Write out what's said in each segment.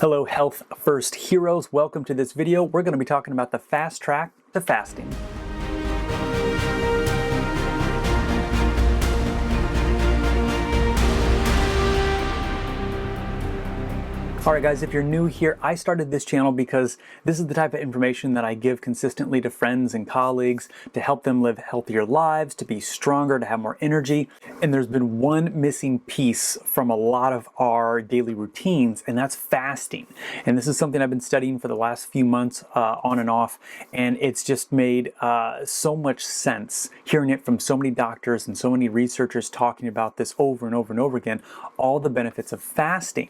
Hello, Health First Heroes. Welcome to this video. We're going to be talking about the fast track to fasting. Alright guys, if you're new here, I started this channel because this is the type of information that I give consistently to friends and colleagues to help them live healthier lives, to be stronger, to have more energy. And there's been one missing piece from a lot of our daily routines, and that's fasting. And this is something I've been studying for the last few months on and off, and it's just made so much sense hearing it from so many doctors and so many researchers talking about this over and over and over again, all the benefits of fasting.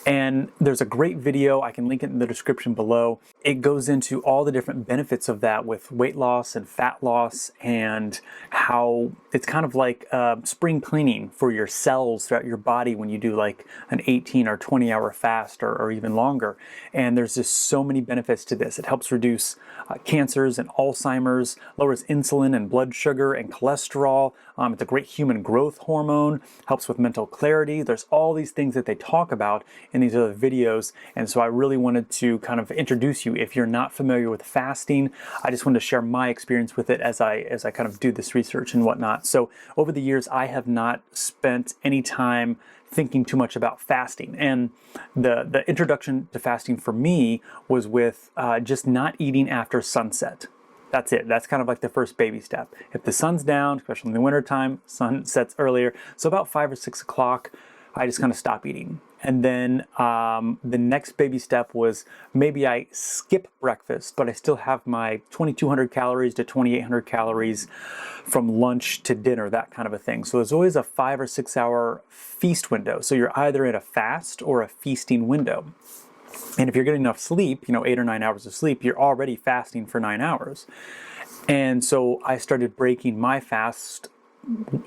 And there's a great video, I can link it in the description below. It goes into all the different benefits of that with weight loss and fat loss, and how it's kind of like spring cleaning for your cells throughout your body when you do like an 18 or 20 hour fast or even longer. And there's just so many benefits to this. It helps reduce cancers and Alzheimer's, lowers insulin and blood sugar and cholesterol. It's a great human growth hormone, helps with mental clarity. There's all these things that they talk about in these other videos. And so I really wanted to kind of introduce you. If you're not familiar with fasting, I just wanted to share my experience with it as I kind of do this research and whatnot. So over the years, I have not spent any time thinking too much about fasting. And the introduction to fasting for me was with just not eating after sunset. That's it. That's kind of like the first baby step. If the sun's down, especially in the wintertime, sun sets earlier. So about 5 or 6 o'clock, I just kind of stop eating. And then the next baby step was maybe I skip breakfast, but I still have my 2,200 calories to 2,800 calories from lunch to dinner, that kind of a thing. So there's always a 5 or 6 hour feast window. So you're either in a fast or a feasting window. And if you're getting enough sleep, 8 or 9 hours of sleep, you're already fasting for 9 hours. And so I started breaking my fast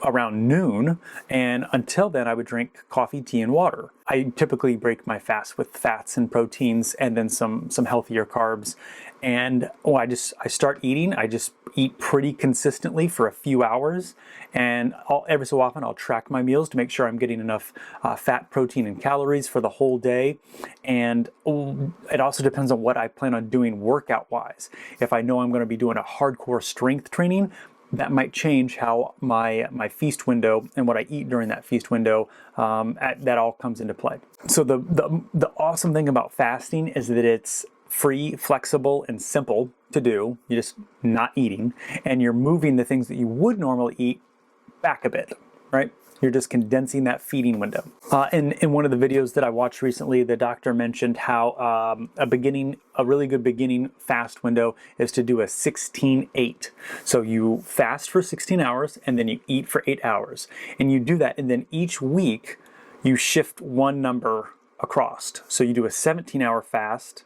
around noon, and until then I would drink coffee, tea, and water. I typically break my fast with fats and proteins and then some healthier carbs. And I start eating. I just eat pretty consistently for a few hours, and every so often I'll track my meals to make sure I'm getting enough fat, protein, and calories for the whole day. And it also depends on what I plan on doing workout wise. If I know I'm going to be doing a hardcore strength training, that might change how my feast window and what I eat during that feast window, that all comes into play. So the awesome thing about fasting is that it's free, flexible, and simple to do. You're just not eating, and you're moving the things that you would normally eat back a bit, right? You're just condensing that feeding window. In one of the videos that I watched recently, the doctor mentioned how a really good beginning fast window is to do a 16-8. So you fast for 16 hours and then you eat for 8 hours. And you do that, and then each week you shift one number across. So you do a 17-hour fast,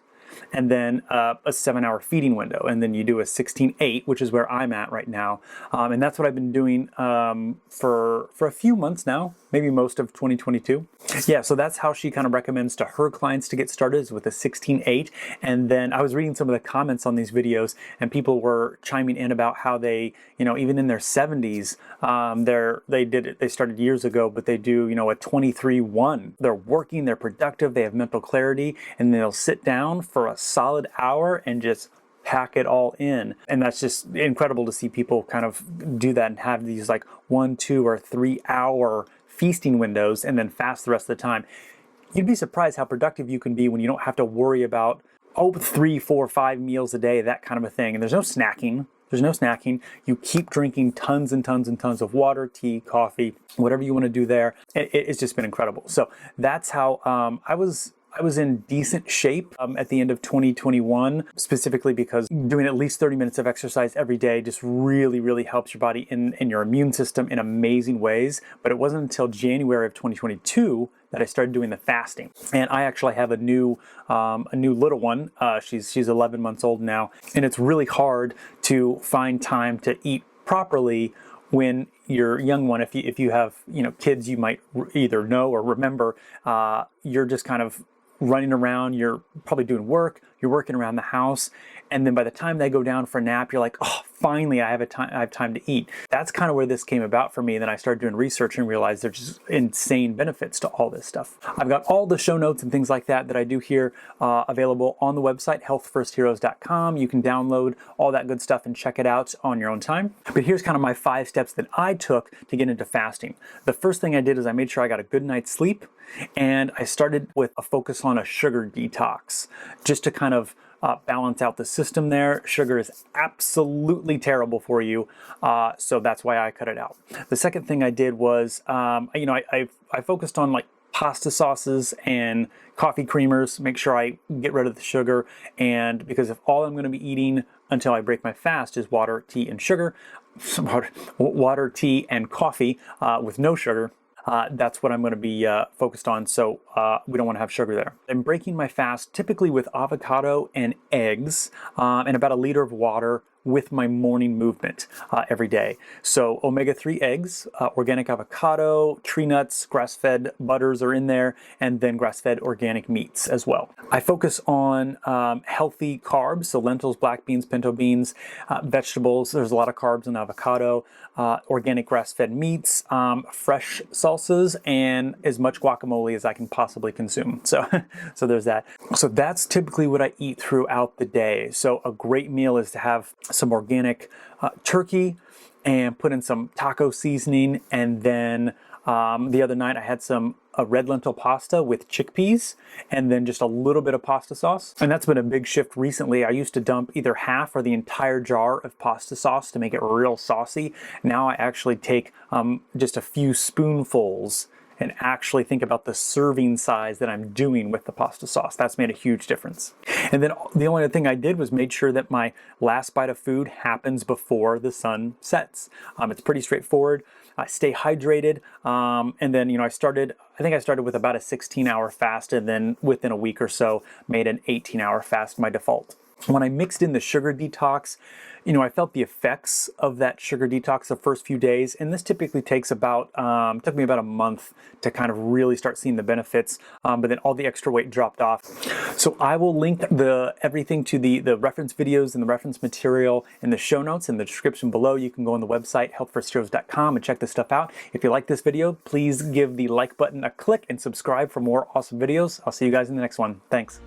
and then a 7-hour feeding window, and then you do a 16-8, which is where I'm at right now. And that's what I've been doing for a few months now, maybe most of 2022. Yeah, so that's how she kind of recommends to her clients to get started, is with a 16-8. And then I was reading some of the comments on these videos, and people were chiming in about how they, even in their 70s, they started years ago, but they do, a 23-1. They're working, they're productive, they have mental clarity, and they'll sit down for a solid hour and just pack it all in. And that's just incredible to see people kind of do that and have these like 1, 2, or 3 hour feasting windows and then fast the rest of the time. You'd be surprised how productive you can be when you don't have to worry about 3, 4, 5 meals a day, that kind of a thing. And there's no snacking. You keep drinking tons and tons and tons of water, tea, coffee, whatever you want to do there. It's just been incredible. So that's how I was in decent shape at the end of 2021, specifically because doing at least 30 minutes of exercise every day just really, really helps your body and your immune system in amazing ways. But it wasn't until January of 2022 that I started doing the fasting. And I actually have a new little one. She's 11 months old now, and it's really hard to find time to eat properly when your young one, if you have kids, you might either know or remember, you're just kind of running around, you're probably doing work, you're working around the house, and then by the time they go down for a nap, you're like, oh, finally I have time to eat. That's kind of where this came about for me. And then I started doing research and realized there's just insane benefits to all this stuff. I've got all the show notes and things like that I do here available on the website, healthfirstheroes.com. You can download all that good stuff and check it out on your own time. But here's kind of my 5 steps that I took to get into fasting. The first thing I did is I made sure I got a good night's sleep, and I started with a focus on a sugar detox, just to kind of balance out the system there. Sugar is absolutely terrible for you, so that's why I cut it out. The second thing I did was, I focused on like pasta sauces and coffee creamers, make sure I get rid of the sugar, and because if all I'm going to be eating until I break my fast is water, tea, and sugar, water, tea, and coffee with no sugar, that's what I'm going to be focused on, so we don't want to have sugar there. I'm breaking my fast typically with avocado and eggs and about 1 liter of water with my morning movement every day. So omega-3 eggs, organic avocado, tree nuts, grass-fed butters are in there, and then grass-fed organic meats as well. I focus on healthy carbs, so lentils, black beans, pinto beans, vegetables. There's a lot of carbs in avocado, organic grass-fed meats, fresh salsas, and as much guacamole as I can possibly consume. So there's that. So that's typically what I eat throughout the day. So a great meal is to have some organic turkey and put in some taco seasoning, and then the other night I had some red lentil pasta with chickpeas and then just a little bit of pasta sauce. And that's been a big shift recently. I used to dump either half or the entire jar of pasta sauce to make it real saucy. Now I actually take just a few spoonfuls and actually think about the serving size that I'm doing with the pasta sauce. That's made a huge difference. And then the only other thing I did was made sure that my last bite of food happens before the sun sets. It's pretty straightforward. I stay hydrated, and then I think I started with about a 16-hour fast, and then within a week or so made an 18-hour fast my default. When I mixed in the sugar detox, I felt the effects of that sugar detox the first few days, and this typically takes took me about a month to kind of really start seeing the benefits, but then all the extra weight dropped off. So I will link everything to the reference videos and the reference material in the show notes in the description below. You can go on the website, healthfirstheroes.com, and check this stuff out. If you like this video, please give the like button a click and subscribe for more awesome videos. I'll see you guys in the next one. Thanks.